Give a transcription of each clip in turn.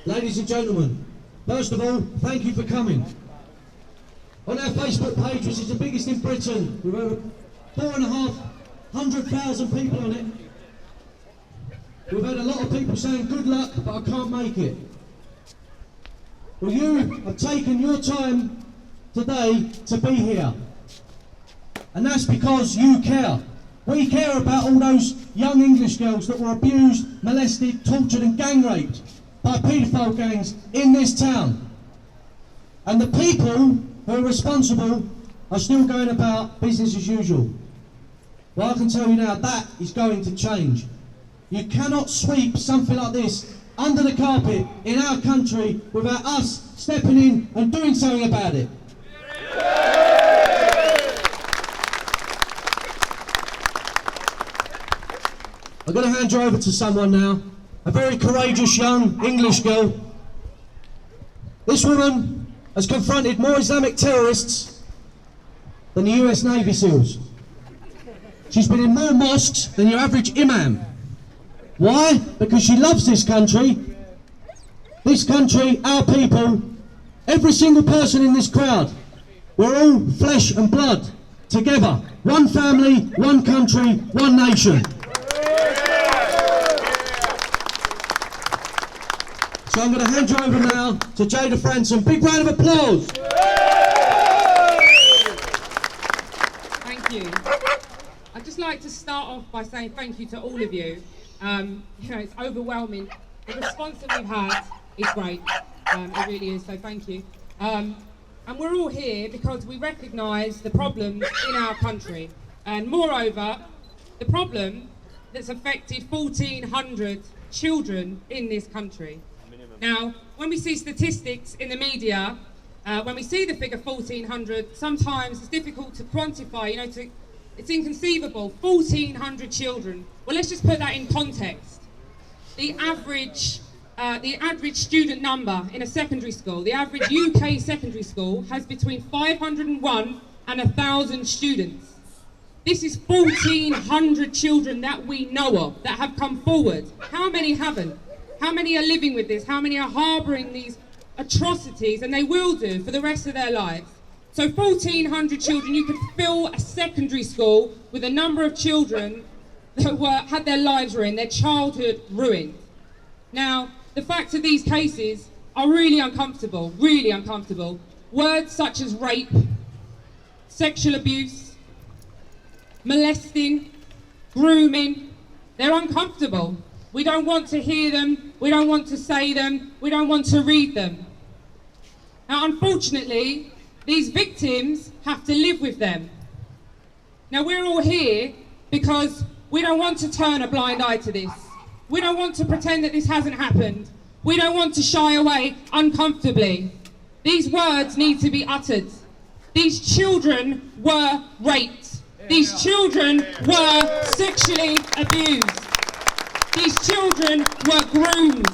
Ladies and gentlemen, first of all, thank you for coming. On our Facebook page, which is the biggest in Britain, with over 4,500,000 people on it, we've had a lot of people saying good luck, but I can't make it. Well, you have taken your time today to be here. And that's because you care. We care about all those young English girls that were abused, molested, tortured and gang raped by paedophile gangs in this town. And the people who are responsible are still going about business as usual. Well, I can tell you now, that is going to change. You cannot sweep something like this under the carpet in our country without us stepping in and doing something about it. I'm going to hand you over to someone now, a very courageous young English girl. This woman has confronted more Islamic terrorists than the US Navy SEALs. She's been in more mosques than your average imam. Why? Because she loves this country, our people, every single person in this crowd. We're all flesh and blood, together. One family, one country, one nation. So I'm going to hand you over now to Jada Franson. Big round of applause. Thank you. I'd just like to start off by saying thank you to all of you. It's overwhelming. The response that we've had is great. It really is, so thank you. And we're all here because we recognise the problems in our country. And moreover, the problem that's affected 1,400 children in this country. Now, when we see statistics in the media, when we see the figure 1,400, sometimes it's difficult to quantify, it's inconceivable, 1,400 children. Well, let's just put that in context. The average student number in a secondary school, the average UK secondary school has between 501 and 1,000 students. This is 1,400 children that we know of, that have come forward. How many haven't? How many are living with this? How many are harbouring these atrocities? And they will do for the rest of their lives. So 1,400 children, you could fill a secondary school with a number of children that had their lives ruined, their childhood ruined. Now, the facts of these cases are really uncomfortable, really uncomfortable. Words such as rape, sexual abuse, molesting, grooming, they're uncomfortable. We don't want to hear them, we don't want to say them, we don't want to read them. Now, unfortunately, these victims have to live with them. Now, we're all here because we don't want to turn a blind eye to this. We don't want to pretend that this hasn't happened. We don't want to shy away uncomfortably. These words need to be uttered. These children were raped. These children were sexually abused. These children were groomed.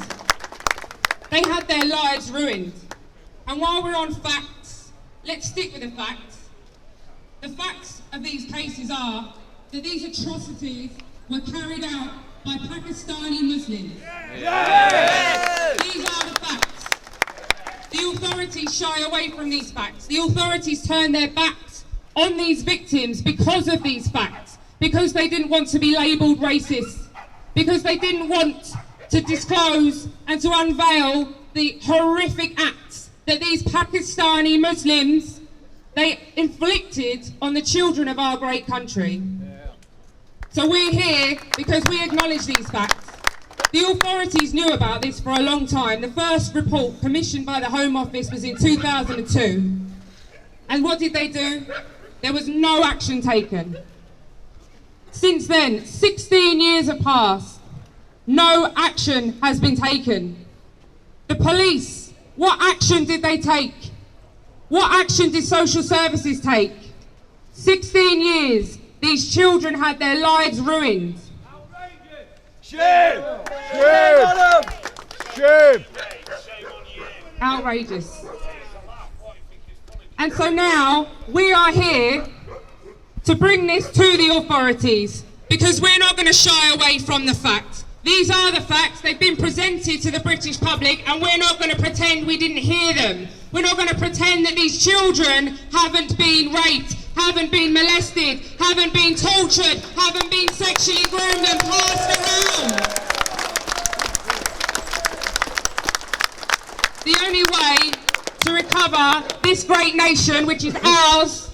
They had their lives ruined. And while we're on facts, let's stick with the facts. The facts of these cases are that these atrocities were carried out by Pakistani Muslims. Yes! These are the facts. The authorities shy away from these facts. The authorities turn their backs on these victims because of these facts, because they didn't want to be labelled racist, because they didn't want to disclose and to unveil the horrific acts that these Pakistani Muslims, they inflicted on the children of our great country. So we're here because we acknowledge these facts. The authorities knew about this for a long time. The first report commissioned by the Home Office was in 2002. And what did they do? There was no action taken. Since then, 16 years have passed. No action has been taken. The police, what action did they take? What action did social services take? 16 years, these children had their lives ruined. Shame! Shame! Shame! Outrageous. And so now, we are here to bring this to the authorities, because we're not going to shy away from the fact. These are the facts. They've been presented to the British public, and we're not going to pretend we didn't hear them. We're not going to pretend that these children haven't been raped, haven't been molested, haven't been tortured, haven't been sexually groomed and passed around. The only way to recover this great nation, which is ours,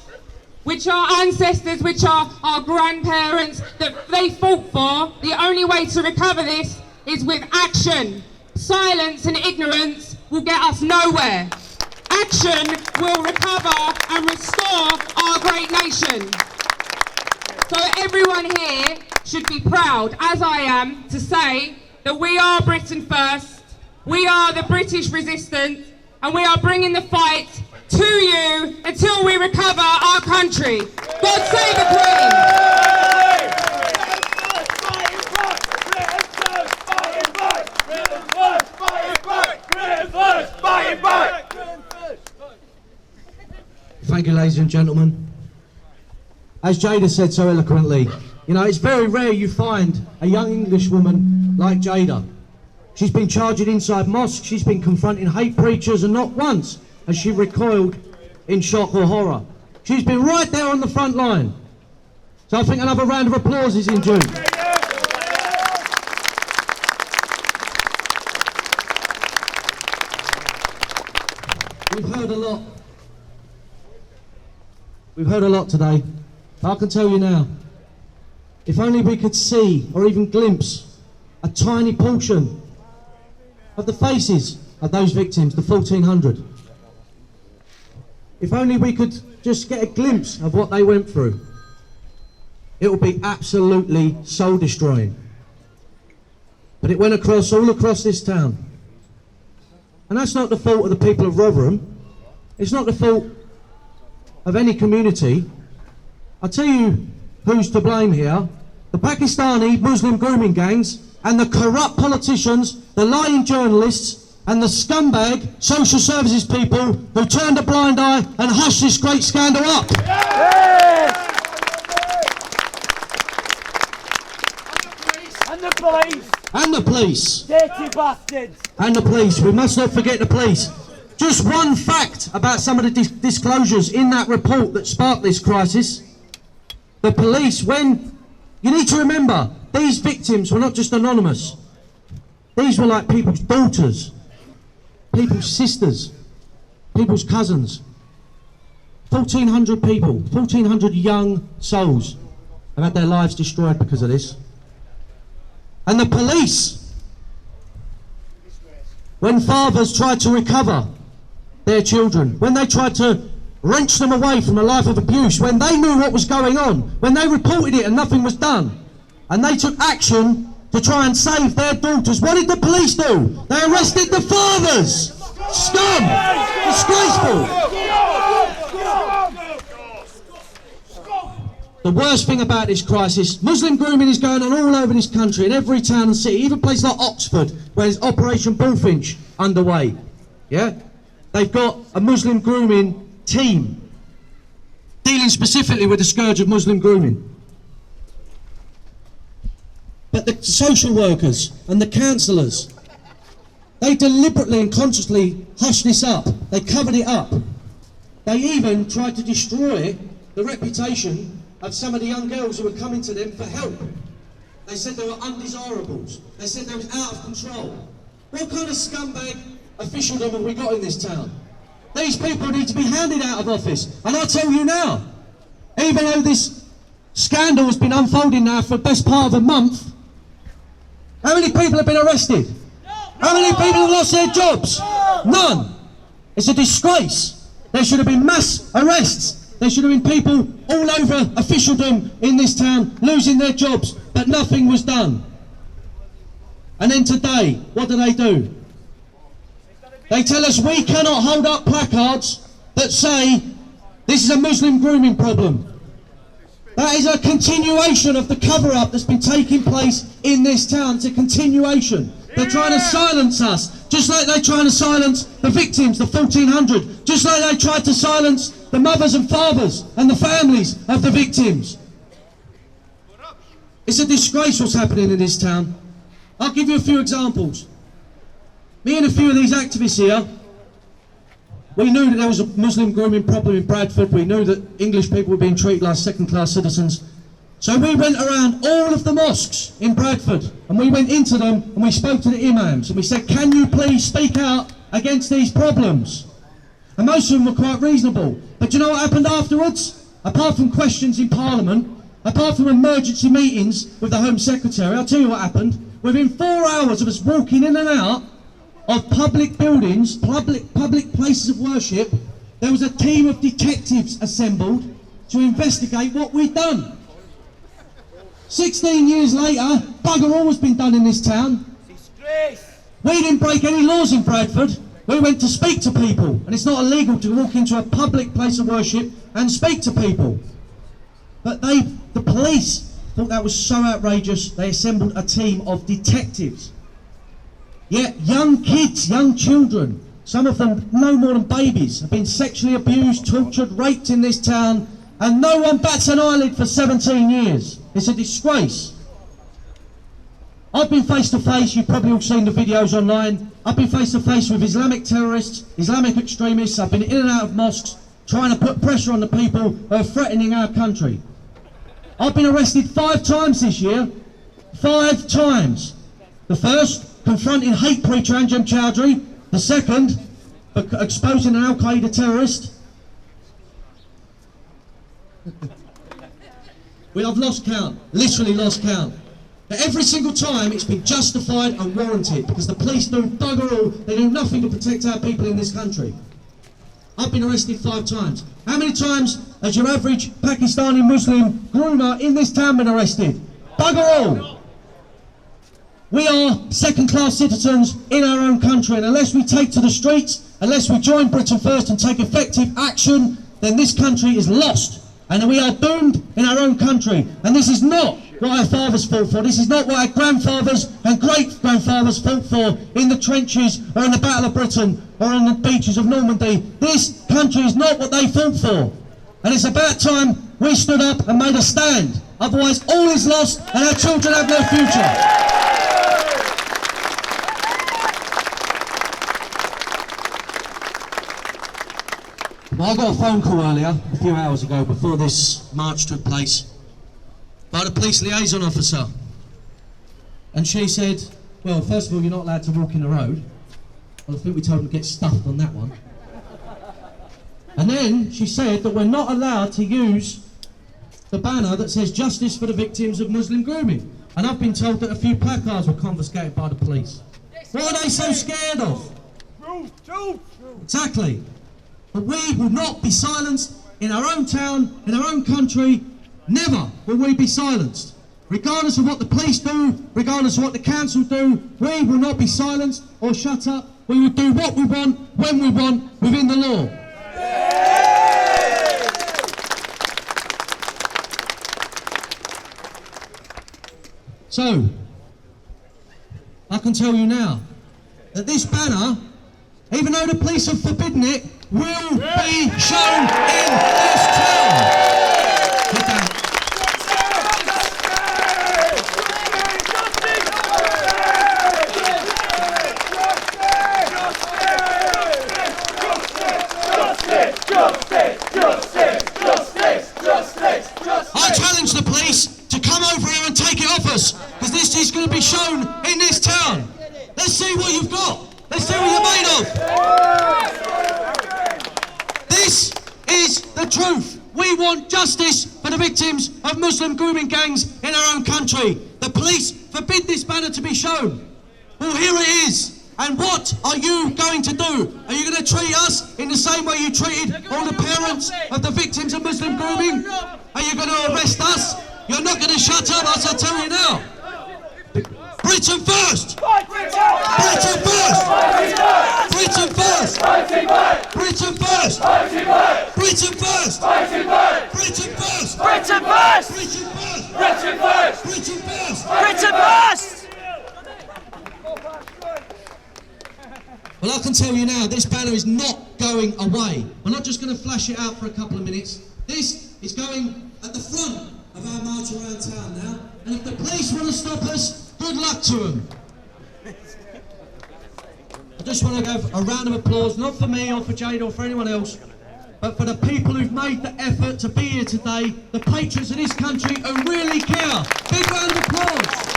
which our ancestors, which are our grandparents, that they fought for, the only way to recover this is with action. Silence and ignorance will get us nowhere. Action will recover and restore our great nation. So everyone here should be proud, as I am, to say that we are Britain first, we are the British resistance, and we are bringing the fight to you until we recover our country. God save the Queen! Thank you, ladies and gentlemen. As Jada said so eloquently, you know, it's very rare you find a young English woman like Jada. She's been charged inside mosques, she's been confronting hate preachers, and not once has she recoiled in shock or horror. She's been right there on the front line. So I think another round of applause is in due. We've heard a lot. We've heard a lot today. But I can tell you now, if only we could see or even glimpse a tiny portion of the faces of those victims, the 1,400. If only we could just get a glimpse of what they went through, it would be absolutely soul destroying. But it went all across this town. And that's not the fault of the people of Rotherham. It's not the fault of any community. I'll tell you who's to blame here. The Pakistani Muslim grooming gangs and the corrupt politicians, the lying journalists and the scumbag social services people who turned a blind eye and hushed this great scandal up. And the police! And the police! Dirty bastards! And the police. We must not forget the police. Just one fact about some of the disclosures in that report that sparked this crisis. The police, you need to remember, these victims were not just anonymous. These were like people's daughters, people's sisters, people's cousins. 1,400 people, 1,400 young souls have had their lives destroyed because of this. And the police, when fathers tried to recover their children, when they tried to wrench them away from a life of abuse, when they knew what was going on, when they reported it and nothing was done, and they took action to try and save their daughters, what did the police do? They arrested the fathers! Scum! Disgraceful! The worst thing about this crisis, Muslim grooming is going on all over this country, in every town and city, even places like Oxford, where there's Operation Bullfinch underway. Yeah? They've got a Muslim grooming team dealing specifically with the scourge of Muslim grooming. But the social workers and the counsellors, they deliberately and consciously hushed this up. They covered it up. They even tried to destroy the reputation of some of the young girls who were coming to them for help. They said they were undesirables. They said they was out of control. What kind of scumbag officialdom have we got in this town? These people need to be handed out of office. And I tell you now, even though this scandal has been unfolding now for the best part of a month, how many people have been arrested? How many people have lost their jobs? None. It's a disgrace. There should have been mass arrests. There should have been people all over officialdom in this town losing their jobs, but nothing was done. And then today, what do? They tell us we cannot hold up placards that say this is a Muslim grooming problem. That is a continuation of the cover-up that's been taking place in this town. It's a continuation. They're trying to silence us, just like they're trying to silence the victims, the 1,400, just like they tried to silence the mothers and fathers and the families of the victims. It's a disgrace what's happening in this town. I'll give you a few examples. Me and a few of these activists here, we knew that there was a Muslim grooming problem in Bradford. We knew that English people were being treated like second-class citizens. So we went around all of the mosques in Bradford and we went into them and we spoke to the imams and we said, can you please speak out against these problems? And most of them were quite reasonable. But do you know what happened afterwards? Apart from questions in Parliament, apart from emergency meetings with the Home Secretary, I'll tell you what happened. Within 4 hours of us walking in and out of public buildings, public places of worship, there was a team of detectives assembled to investigate what we'd done. 16 years later, bugger all has been done in this town. We didn't break any laws in Bradford. We went to speak to people, and it's not illegal to walk into a public place of worship and speak to people. But the police thought that was so outrageous, they assembled a team of detectives. Yet young kids, young children, some of them no more than babies, have been sexually abused, tortured, raped in this town, and no one bats an eyelid for 17 years. It's a disgrace. I've been face to face, you've probably all seen the videos online. I've been face to face with Islamic terrorists, Islamic extremists. I've been in and out of mosques trying to put pressure on the people who are threatening our country. I've been arrested 5 times this year. 5 times. The first, confronting hate preacher Anjem Chowdhury. The second, for exposing an Al-Qaeda terrorist. I've lost count, literally lost count. But every single time it's been justified and warranted because the police do bugger all, they do nothing to protect our people in this country. I've been arrested 5 times. How many times has your average Pakistani Muslim groomer in this town been arrested? Bugger all. We are second-class citizens in our own country, and unless we take to the streets, unless we join Britain First and take effective action, then this country is lost. And we are doomed in our own country. And this is not what our fathers fought for. This is not what our grandfathers and great-grandfathers fought for in the trenches or in the Battle of Britain or on the beaches of Normandy. This country is not what they fought for. And it's about time we stood up and made a stand. Otherwise all is lost and our children have no future. Well, I got a phone call earlier, a few hours ago, before this march took place, by the police liaison officer. And she said, well, first of all, you're not allowed to walk in the road. Well, I think we told them to get stuffed on that one. And then she said that we're not allowed to use the banner that says justice for the victims of Muslim grooming. And I've been told that a few placards were confiscated by the police. What are they so scared of? Exactly. But we will not be silenced in our own town, in our own country. Never will we be silenced. Regardless of what the police do, regardless of what the council do, we will not be silenced or shut up. We will do what we want, when we want, within the law. So, I can tell you now that this banner, even though the police have forbidden it, will be shown in this town. I challenge the police to come over here and take it off us, because this is going to be shown in this town. Let's see what you've got. Let's see what you're made of. This is the truth. We want justice for the victims of Muslim grooming gangs in our own country. The police forbid this banner to be shown. Well, here it is. And what are you going to do? Are you going to treat us in the same way you treated all the parents of the victims of Muslim grooming? Are you going to arrest us? You're not going to shut up, as I tell you now. Britain first! Britain first! Britain first! Britain first! Britain first! Britain first! Britain first! Britain first! Britain first! Britain first! Britain first! Well, I can tell you now, this banner is not going away. We're not just going to flash it out for a couple of minutes. This is going at the front of our march around town now. And if the police want to stop us, good luck to them. I just want to give a round of applause, not for me or for Jada or for anyone else, but for the people who've made the effort to be here today, the patriots of this country who really care. Big round of applause.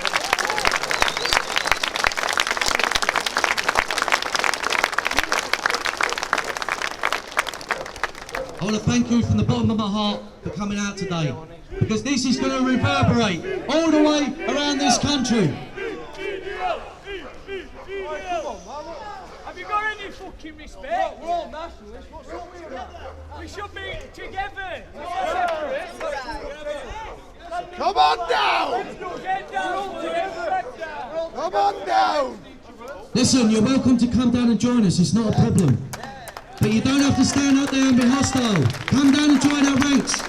I want to thank you from the bottom of my heart for coming out today, because this is going to reverberate all the way around this country. Have you got any fucking respect? We're all nationalists. What's wrong with that? We should be together. Come on down! Get down. Come on down! Listen, you're welcome to come down and join us, it's not a problem. But you don't have to stand up there and be hostile. Come down and join our ranks.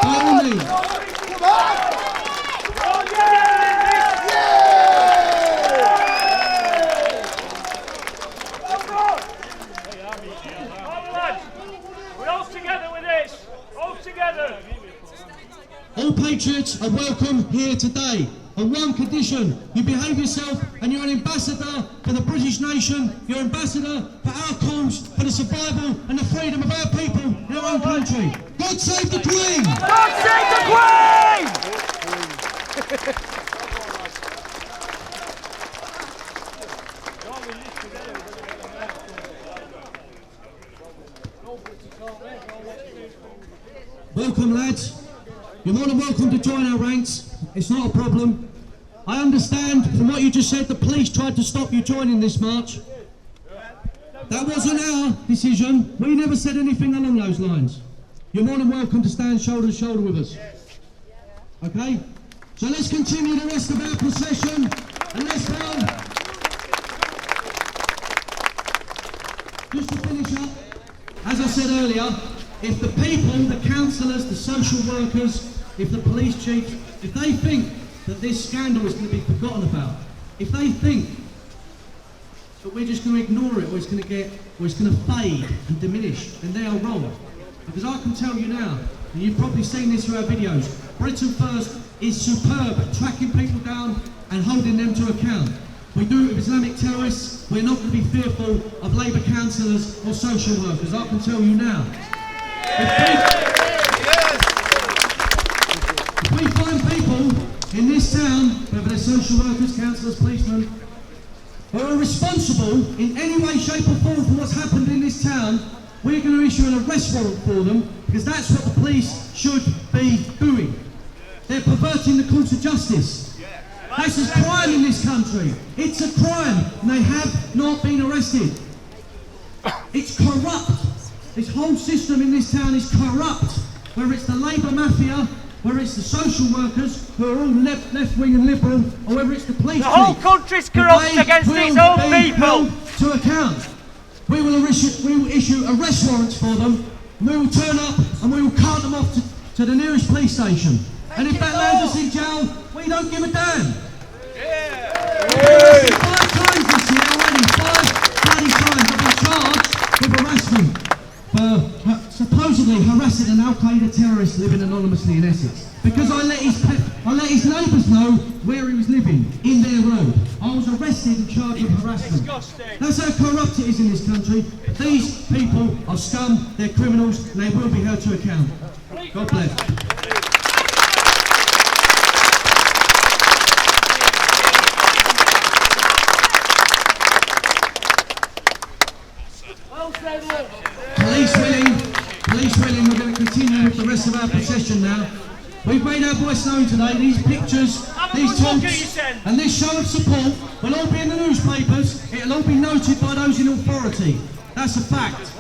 By all means. Come on! We're all together with this. All together. All patriots are welcome here today. On one condition, you behave yourself and you're an ambassador for the British nation, you're an ambassador for our cause, for the survival and the freedom of our people in our own country. God save the Queen! God save the Queen! Welcome, lads. You're more than welcome to join our ranks. It's not a problem. I understand from what you just said the police tried to stop you joining this march. That wasn't our decision. We never said anything along those lines. You're more than welcome to stand shoulder to shoulder with us. Okay? So let's continue the rest of our procession and let's go. Just to finish up, as I said earlier, if the people, the councillors, the social workers, if the police chiefs, if they think that this scandal is going to be forgotten about, if they think that we're just going to ignore it or it's going to fade and diminish, then they are wrong. Because I can tell you now, and you've probably seen this through our videos, Britain First is superb at tracking people down and holding them to account. We do it with Islamic terrorists. We're not going to be fearful of Labour councillors or social workers, I can tell you now. If we find people in this town, whether they're social workers, councillors, policemen, who are responsible in any way, shape or form for what's happened in this town, we're going to issue an arrest warrant for them, because that's what the police should be doing. They're perverting the course of justice. That's a crime in this country. It's a crime, and they have not been arrested. It's corrupt. This whole system in this town is corrupt. Whether it's the Labour mafia, whether it's the social workers who are all left-wing and liberal, or whether it's the police. The whole country's corrupt against its own people. To account. We will issue arrest warrants for them, and we will turn up and we will cart them off to the nearest police station. And if that lands us in jail, we don't give a damn. Yeah. 5 times this year already, 5 bloody times I've been charged with harassment for supposedly harassing an Al-Qaeda terrorist living anonymously in Essex. Because I let his neighbours know where he was living, in their road. I was arrested and charged with harassment. That's how corrupt it is in this country. These people are scum, they're criminals, and they will be held to account. God bless. Police willing, we're going to continue with the rest of our procession now. We've made our voice known today. These pictures, these taunts, and this show of support will all be in the newspapers. It'll all be noted by those in authority. That's a fact.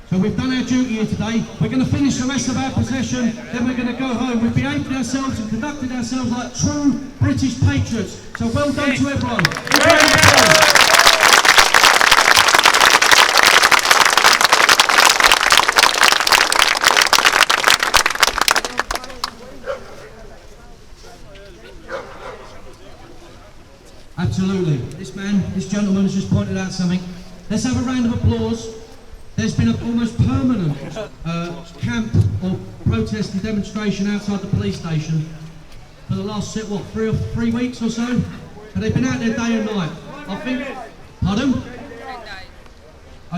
So we've done our duty here today. We're going to finish the rest of our procession, then we're going to go home. We've behaved ourselves and conducted ourselves like true British patriots. So well done to everyone. Absolutely. This gentleman has just pointed out something. Let's have a round of applause. There's been an almost permanent camp or protest and demonstration outside the police station for the last, 3 weeks or so. But they've been out there day and night. I think, pardon?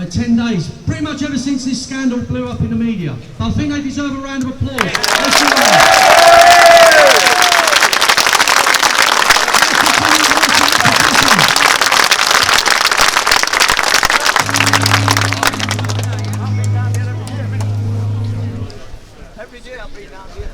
10 days. Pretty much ever since this scandal blew up in the media. But I think they deserve a round of applause. Let's do Every day I've been down here.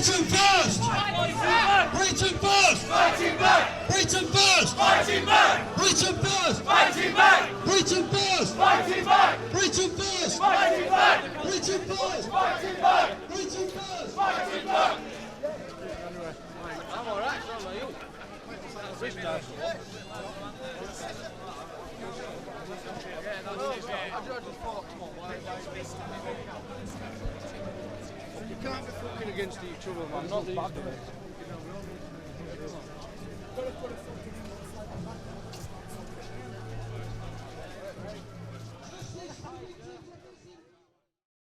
Britain first! Britain first! Fighting back! Britain first! Fighting back! Britain first! Fighting back! Britain first! Fighting back! Britain first! Fighting back! Britain first! Fighting back! Britain first! Fighting back! I'm alright, so are you. You can't be fucking against each other, man. Not bad,